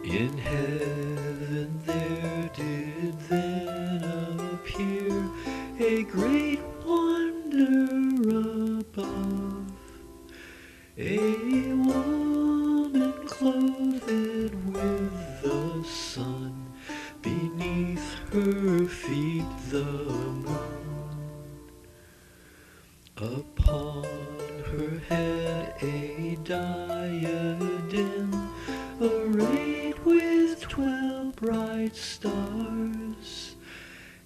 In heaven there did then appear a great wonder above, a woman clothed with the sun, beneath her feet the moon. Upon her head a diadem, arrayed with 12 bright stars,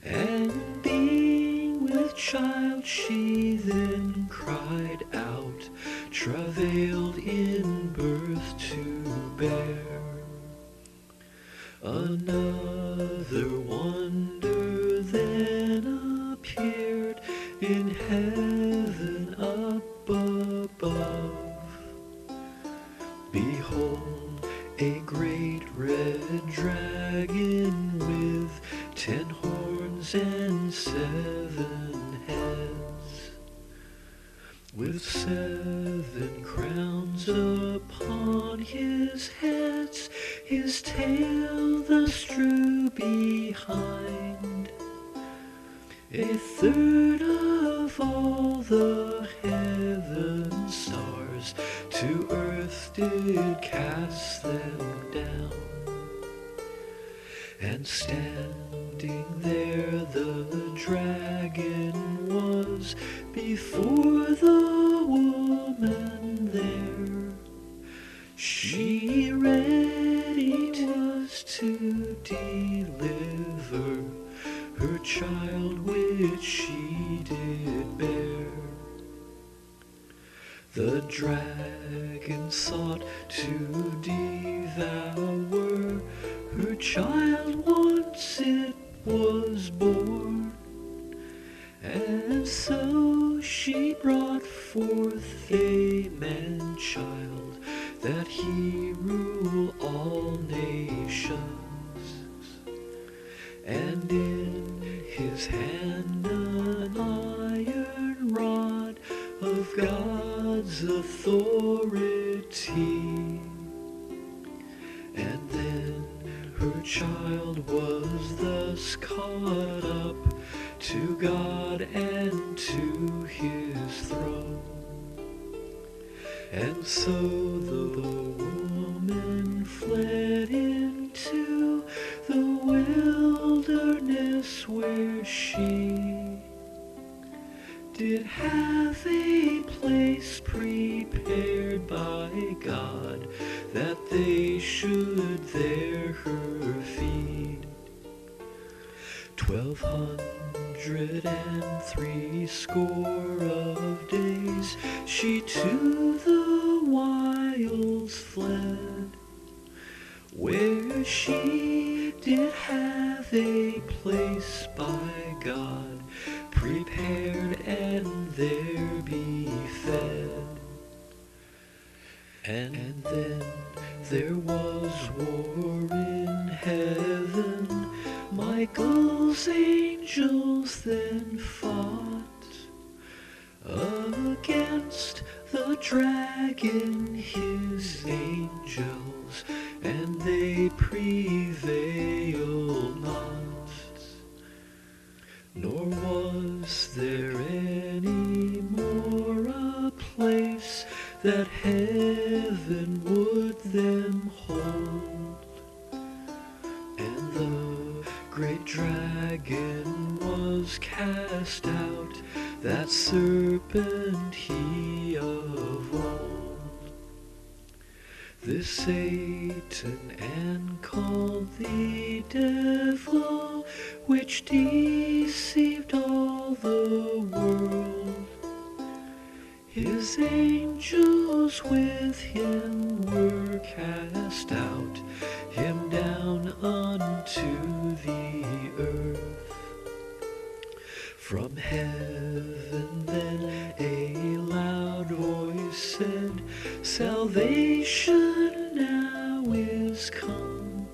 and being with child she then cried out, travailed in birth to bear. Another wonder then appeared in heaven up above. Behold, a great red dragon with 10 horns and 7 heads, with 7 crowns upon his heads, his tail thus drew behind. A third of all the heaven stars to earth did cast them down. And standing there the dragon was before the woman there. She ready was to deliver her child which she did bear. The dragon sought to devour her child once it was born, and so she brought forth a man-child, that he rule all nations. And in his hand an iron rod of God's authority. And then her child was thus caught up to God and to his throne. And so the woman fled into the wilderness, where she did have a place prepared by God, that they should there her feed. 1260 of days she to the wilds fled, where she did have a place by God prepared, and there be fed. And then there was war in heaven, Michael's angels then fought against the dragon, his angels, and they prevailed not. Nor was there any more a place that heaven would them hold. And the great dragon was cast out, that serpent he of old, this Satan, and called the devil, which deceived all the world. His angels with him were cast out, him down unto the earth. From heaven then a loud voice said, salvation now is come,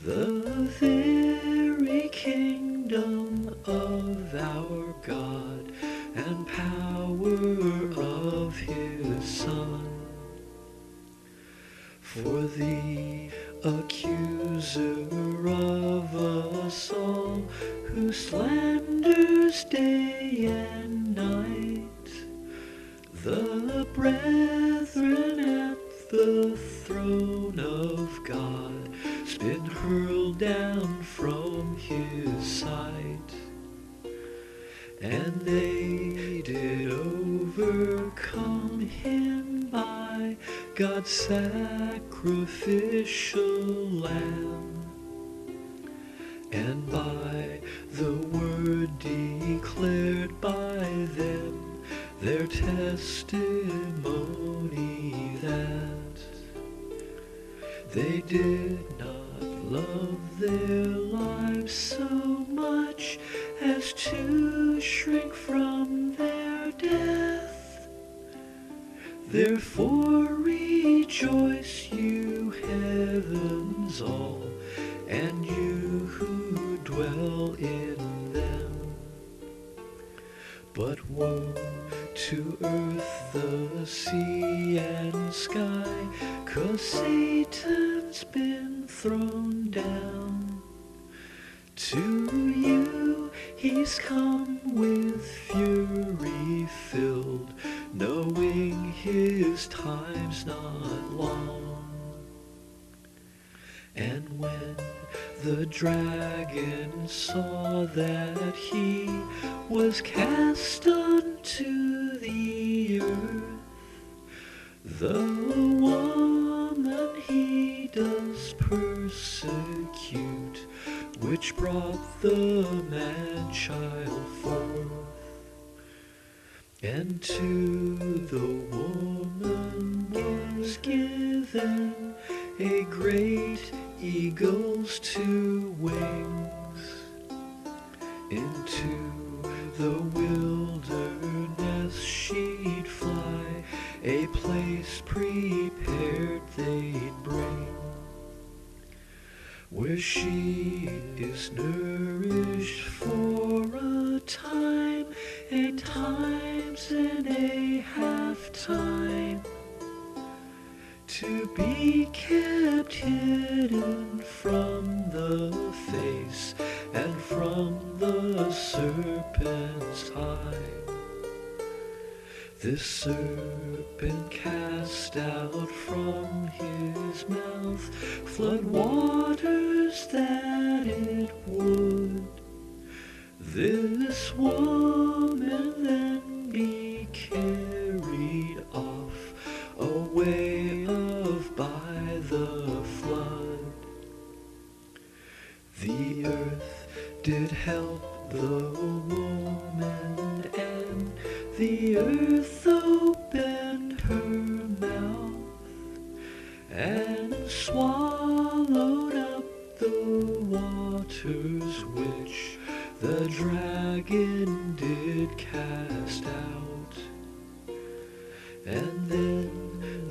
the very kingdom of our God, and power of his Son. For the accuser of us all, who slanders day and night, the brethren at the throne of God, been hurled down from his sight. And they did overcome him by God's sacrificial lamb, and by the word declared by them, their testimony that they did not love their lives so much as to shrink from their death. Therefore rejoice, you heavens all, and you who dwell in them. But woe to earth, the sea, and sky, 'cause Satan's been thrown down. To you he's come with fury filled, knowing his time's not long. And when the dragon saw that he was cast unto the earth, the woman he does persecute, which brought the man-child forth. And to the woman was given a great eagle's 2 wings. Into the wilderness she'd fly, a place prepared they'd bring, where she is nourished for a time, and times and a half time, to be kept hidden from the face and from the serpent's eye. This serpent cast out from his mouth flood waters that it would. This woman then be carried off away of by the flood. The earth did help the woman, and the earth opened her mouth and swallowed up the waters which the dragon did cast out. And then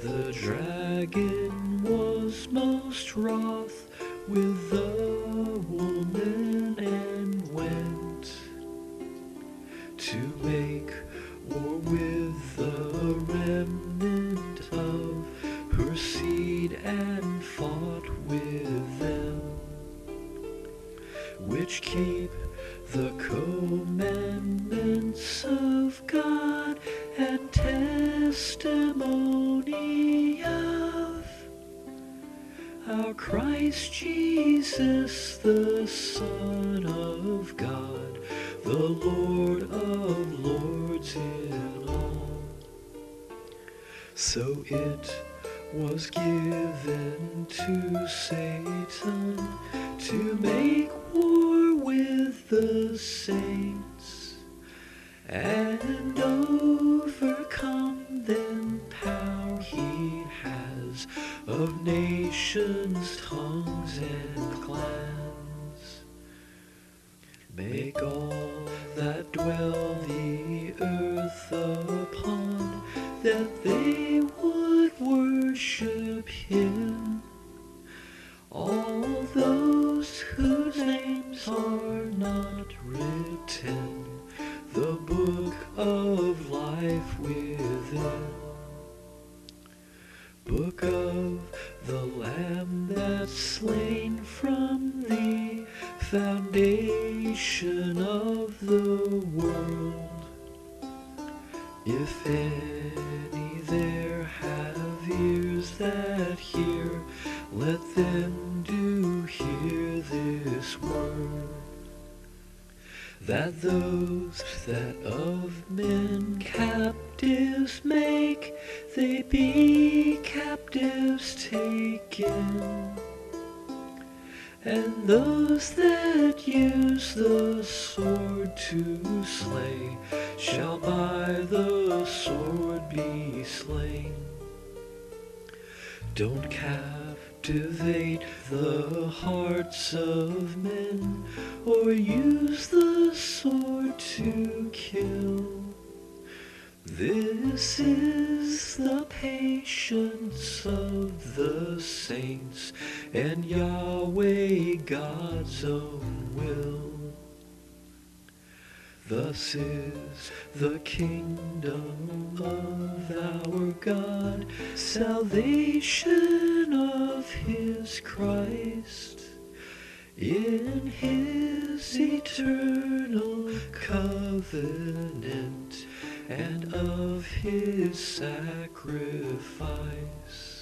the dragon was most wroth with the woman, and went to make war with the remnant of her seed, and fought with them, which keep the commandments of God and testimony of our Christ Jesus, the Son of God, the Lord of lords in all. So it was given to Satan to make war with the saints, and overcome them. Power he has of nations, tongues, and clans. Make all that dwell the earth upon, that they would worship him, all those whose names are not written the book of life within. But Look of the Lamb that's slain from the foundation of the world. If any there have ears that hear, let them do hear this word, that those that of men captives make, they be captives taken, and those that use the sword to slay shall by the sword be slain. Don't captivate the hearts of men, or use the sword to kill. This is the patience of the saints, and Yahweh God's own will. Thus is the kingdom of our God, salvation of his Christ, in his eternal covenant, and of his sacrifice.